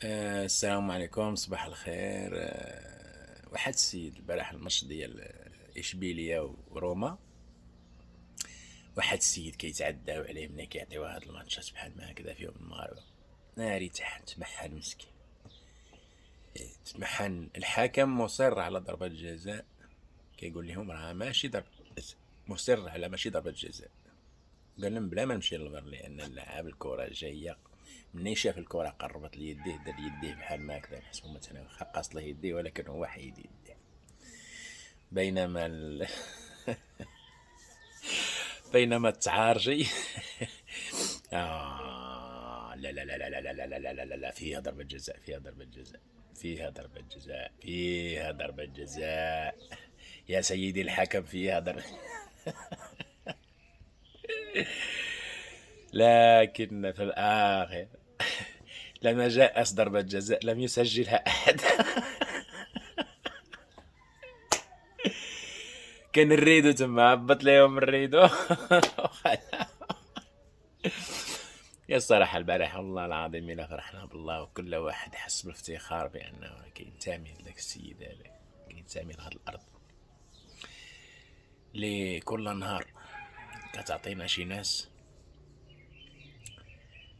السلام عليكم، صباح الخير. واحد السيد البارح الماتش ديال اشبيليا وروما. واحد السيد كيتعداو عليه ملي كيعطيو هاد الماتشات بحال ما هكذا فيهم المغاربه. ناري تمحن مسكين، تمحن. الحكم مصر على ضربة جزاء، كيقول لهم راه ماشي ضربة جزاء، مصر على ماشي ضربة جزاء. قال لهم بلا ما نمشي للفار، لان اللاعب الكرة جايه مني شاف الكرة قربت ليديه دار يديه بحال ما هكذا، نحسبو مثلا واخا قاص له يديه ولكن هو حيد يديه. بينما بينما التعارجي لا لا لا لا لا لا لا لا لا لا لا، فيها ضربة جزاء، فيها ضربة جزاء، فيها ضربة جزاء، فيها ضربة جزاء. يا سيدي الحكم، فيها ضربة. لكن في الآخر لما جاءت ضربة جزاء لم يسجلها أحد. كان الريدو تما عبط ليهم الريدو. يا الصراحة البارحة والله العظيم إلا فرحنا بالله، وكل واحد حس بالافتخار بأنه كينتمي لذاك السيد هذا، كينتمي لهاد الأرض اللي كل نهار كتعطينا شي ناس.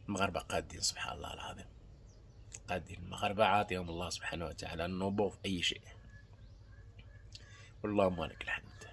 المغاربة قادين سبحان الله العظيم، قادين. المغاربة عاطيهم الله سبحانه وتعالى النبوة في أي شيء، واللهم لك الحمد.